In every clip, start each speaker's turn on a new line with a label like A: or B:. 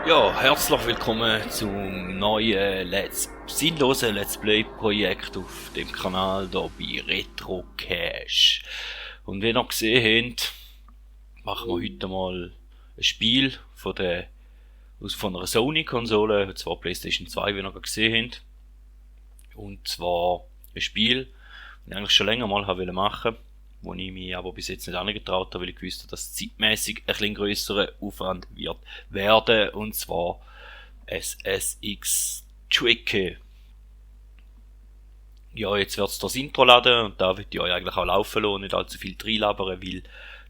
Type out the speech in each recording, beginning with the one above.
A: Ja, herzlich willkommen zum neuen sinnlosen Let's Play Projekt auf dem Kanal hier bei Retro Cache. Und wie ihr gesehen habt, machen wir heute mal ein Spiel von einer Sony-Konsole, und zwar PlayStation 2, wie ihr gesehen habt. Und zwar ein Spiel, das ich eigentlich schon länger mal machen wollte, wo ich mich aber bis jetzt nicht angetraut habe, weil ich wusste, dass es zeitmässig ein bisschen grösserer Aufwand wird werden, und zwar SSX Tricky. Ja, jetzt wird es das Intro laden und da wird ich euch eigentlich auch laufen lassen, nicht allzu viel reinlabern, weil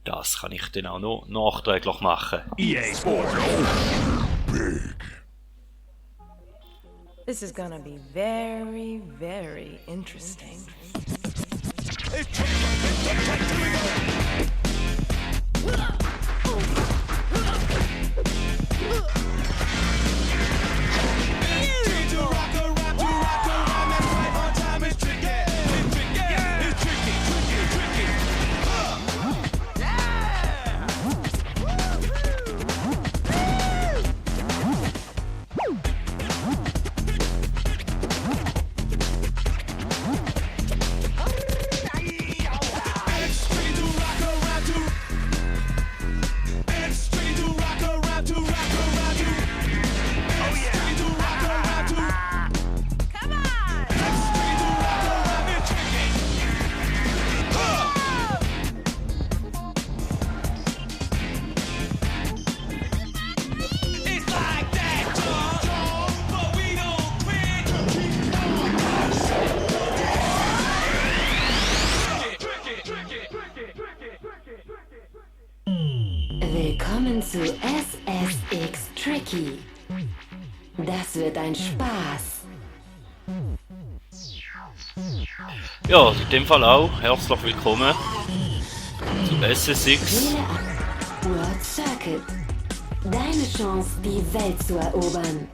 A: das kann ich dann auch noch nachträglich machen.
B: EA Sports. Big.
C: This is gonna be very, very interesting.
D: Willkommen zu SSX Tricky. Das wird ein Spaß.
A: Ja, in dem Fall auch herzlich willkommen zu SSX.
D: World Circuit. Deine Chance, die Welt zu erobern.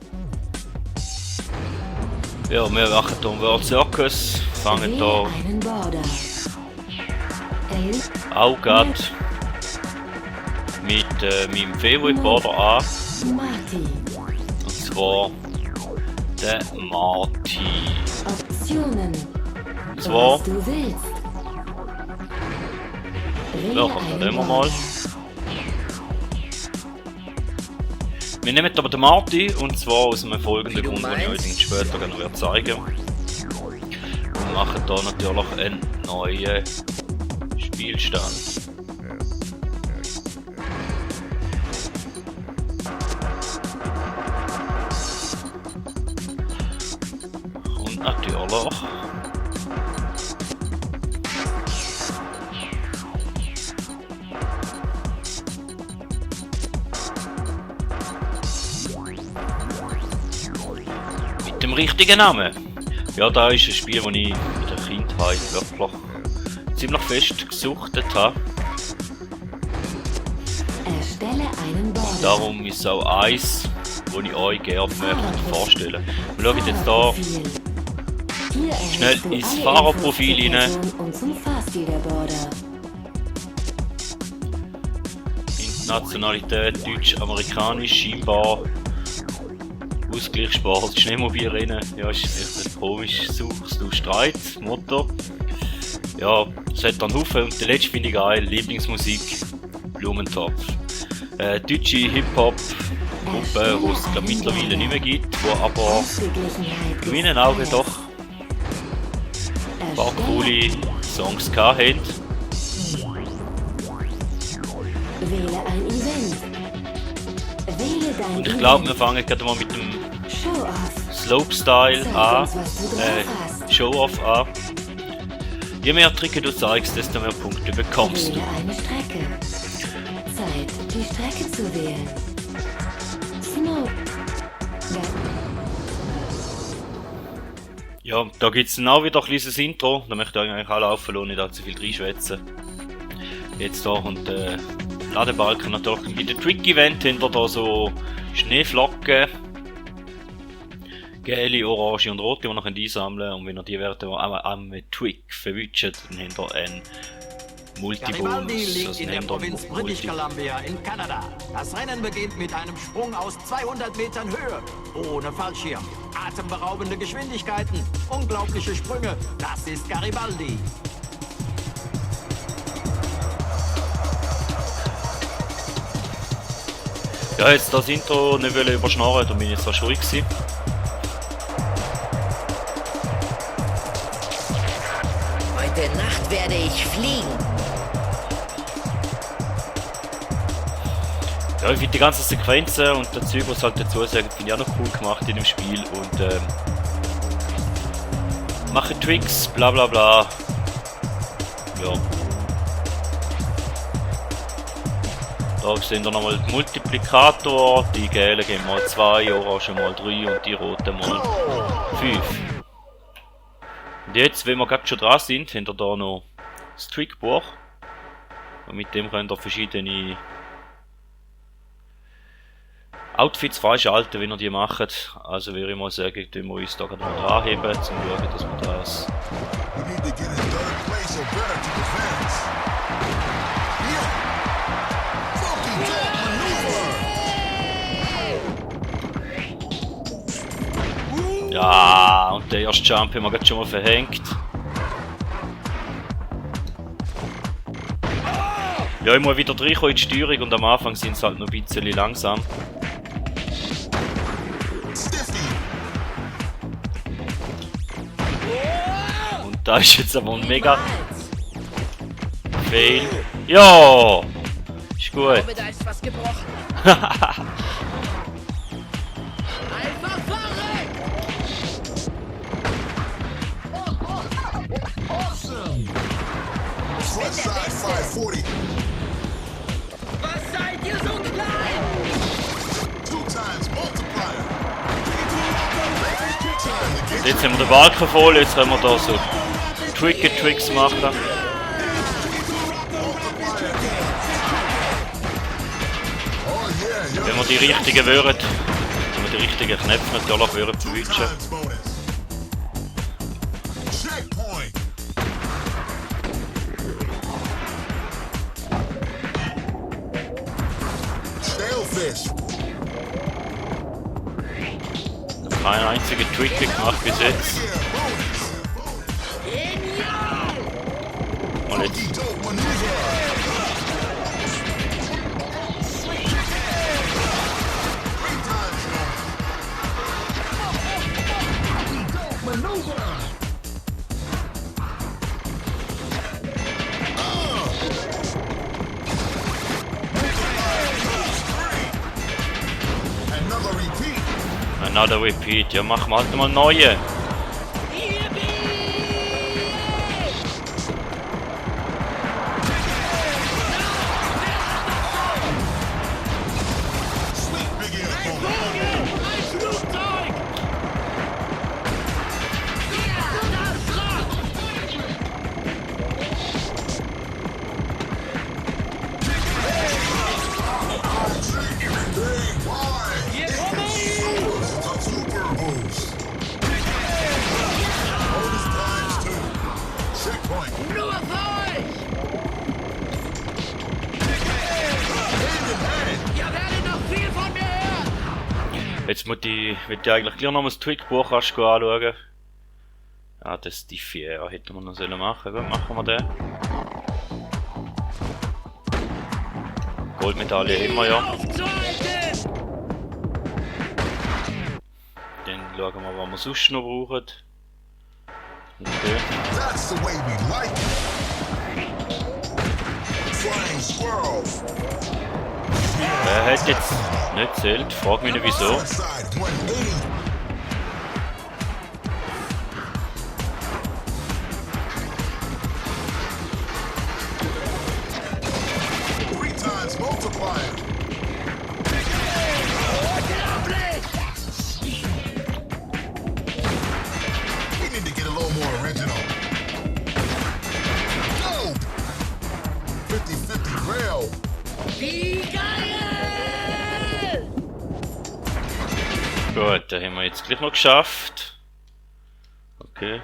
A: Ja, wir machen hier einen World Circus, fangen
D: Wähle
A: hier
D: einen Border.
A: auch gerade mit meinem Favorite Border an,
D: Marty.
A: und zwar der Marty.
D: Optionen.
A: Und zwar,
D: Was du willst.
A: ja, komm, dann nehmen wir mal. Wir nehmen aber den Marty, und zwar aus einem folgenden Grund, den ich euch später noch zeigen werde. Und machen hier natürlich einen neuen Spielstand. Und natürlich mit dem richtigen Namen. Ja, da ist ein Spiel, das ich in der Kindheit wirklich ziemlich fest gesuchtet habe.
D: Erstelle einen Border.
A: Darum ist es auch eins, das ich euch gerne möchte vorstellen. Wir schauen jetzt hier
D: Hier
A: schnell
D: erhältst du
A: ins
D: alle
A: Fahrerprofil
D: Infos zur
A: rein.
D: Person und zum Fahrstil der Border.
A: Nationalität deutsch-amerikanisch, scheinbar Ausgleichssport, Schneemobilrennen. Ja, ist vielleicht ein komisch, suchst du Streit, Motto. Ja, es hat einen Haufen, und der letzte finde ich geil, Lieblingsmusik, Blumentopf. Deutsche Hip-Hop-Gruppe, die es glaub, mittlerweile nicht mehr gibt, die aber
D: Ausgeglichenheit
A: in meinen
D: ist
A: Augen
D: alles.
A: doch ein paar coole Songs gehabt haben.
D: Wähle ein Event. Wähle dein
A: Und ich
D: Event.
A: glaube, wir fangen gerade mal mit dem
D: Show-off.
A: Slopestyle
D: Zeig
A: an,
D: uns, was du drauf hast.
A: Show-Off an. Je mehr Tricke du zeigst, desto mehr Punkte bekommst du.
D: Wähle eine Strecke. Zeit, die Strecke zu wählen. Snow.
A: Ja, da gibt es dann auch wieder ein kleines Intro. Da möchte ich eigentlich auch laufen lassen, nicht allzu viel reinschwätzen. Jetzt hier und Ladebalken natürlich. Bei den Trick-Event haben wir da so Schneeflocken. Gelbe, orange und rote, die wir noch einsammeln können. Und wenn ihr die werden am Trick verwischen, dann habt ihr einen
E: Garibaldi
A: Multibonus.
E: liegt
A: Also
E: in der
A: nennt
E: Provinz
A: er
E: British
A: Multi.
E: Columbia in Kanada. Das Rennen beginnt mit einem Sprung aus 200 Metern Höhe, ohne Fallschirm. Atemberaubende Geschwindigkeiten, unglaubliche Sprünge. Das ist Garibaldi.
A: Ja, jetzt das Intro nicht überschnarren, da bin ich jetzt fast ruhig gewesen.
D: Heute Nacht werde ich fliegen.
A: Ja, ich finde die ganzen Sequenzen und der Zeug, was halt dazu sagen, finde ich auch noch cool gemacht in dem Spiel und mache Tricks, bla bla bla. Ja. Da sehen wir nochmal den Multiplikator, die gelben geben mal 2, orange mal 3 und die roten mal 5. Und jetzt, wenn wir gerade schon dran sind, haben wir da noch das Trickbuch. Und mit dem könnt ihr verschiedene Outfits freischalten, wenn ihr die macht. Also würde ich mal sagen, tun wir uns da gerade mal dranheben, um zu schauen, dass wir das...
B: We need to get in third place or better to advance. Yeah. Funky Dog Maneuver.
A: Ja, und der erste Jump haben wir gerade schon mal verhängt. Ja, ich muss wieder reinkommen in die Steuerung und am Anfang sind sie halt noch ein bisschen langsam. Und da ist jetzt aber ein mega Fail. Ja! Ist gut.
F: Da ist was gebrochen. Einfach fahren!
B: Front side 540.
F: Was seid ihr so klein?
B: 2 times multiplier.
A: Jetzt haben wir den Balken voll, jetzt können wir da so Tricks machen. Wenn wir die richtigen würden, wenn wir die richtigen Knöpfe natürlich würden verwischen.
B: Times bonus. Checkpoint. Sailfish.
A: Keinen einzigen Trick gemacht bis jetzt. Und jetzt.
B: Dope maneuver. Another repeat.
A: Another repeat. Ja, machen wir halt mal neue.
B: Sweet big air. Super boost. Bonus times 2. Checkpoint.
F: Nur für euch!
B: Hand in hand.
F: Ihr werdet noch viel von mir hören!
A: Jetzt muss ich eigentlich gleich noch mal das Trickbuch anschauen. Ah, das Diffier hätten wir noch sollen machen. Gut, machen wir den. Goldmedaille haben wir ja.
F: Aufzuhalten!
A: Dann schauen wir, was wir sonst noch brauchen. Okay.
B: That's the way we like it. Flying squirrel.
A: Hat jetzt nicht zählt. Frag mich nicht wieso.
B: Front side 180. Three times multiplier. We need to get a little more original. Dope. 50-50 rail.
F: Wie geil!
A: Gut, da haben wir jetzt gleich noch geschafft. Okay.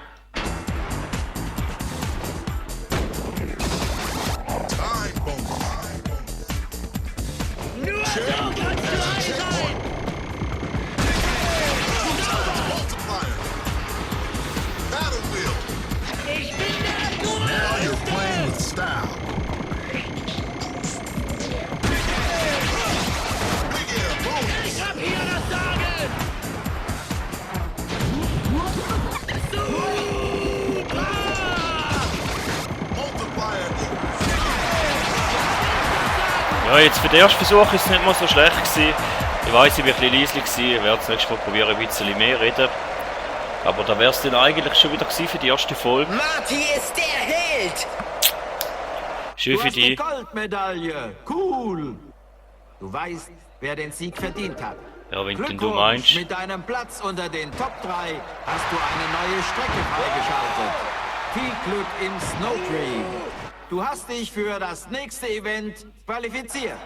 B: chair
F: so kannst du
B: as a
F: all
B: checkpoint. Multiplier. Battle wheel.
F: Ich bin der
B: Now you're playing with
F: Größte!
B: style. Big air bonus.
F: Ich hab hier das Sagen! Super!
B: Multiplier.
A: Ja, jetzt für den ersten Versuch ist es nicht mal so schlecht gewesen. Ich weiss, ich war ein bisschen leislich gewesen. Ich werde das nächste Mal probieren, ein bisschen mehr reden. Aber da wäre es dann eigentlich schon wieder gewesen für die erste Folge.
G: Marty ist der Held!
A: Schön
E: Du
A: für
E: hast die
A: die.
E: Goldmedaille. Cool. Du weißt, wer den Sieg verdient hat.
A: Ja, wenn denn du
E: Glückwunsch,
A: meinst.
E: mit deinem Platz unter den Top 3 hast du eine neue Strecke freigeschaltet. Viel Glück im Snowtree. Du hast dich für das nächste Event qualifiziert.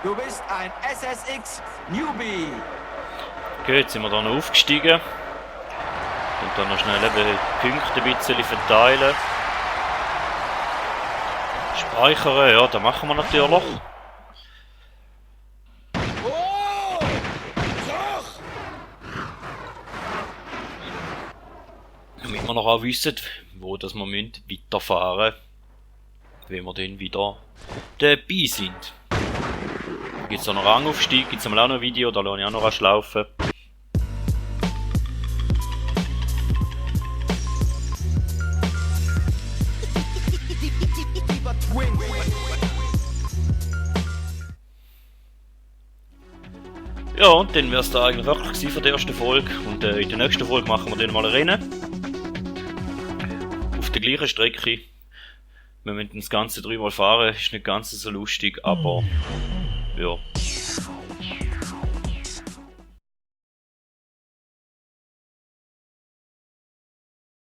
E: Du bist ein SSX Newbie.
A: Okay, jetzt sind wir da noch aufgestiegen. Und dann noch schnell eben die Punkte ein bisschen verteilen. Speichern, ja, das machen wir natürlich.
F: Oh! Doch!
A: Damit wir noch auch wissen, wo das wir müssen weiterfahren müssen, wenn wir dann wieder dabei sind. Gibt es noch einen Rangaufstieg, gibt es auch noch ein Video, da lasse ich auch noch laufen. Ja, und dann wäre es da eigentlich wirklich gewesen für die erste Folge. Und in der nächsten Folge machen wir dann mal ein Rennen. Auf der gleichen Strecke. Wir müssen das Ganze dreimal fahren, ist nicht ganz so lustig, aber ja.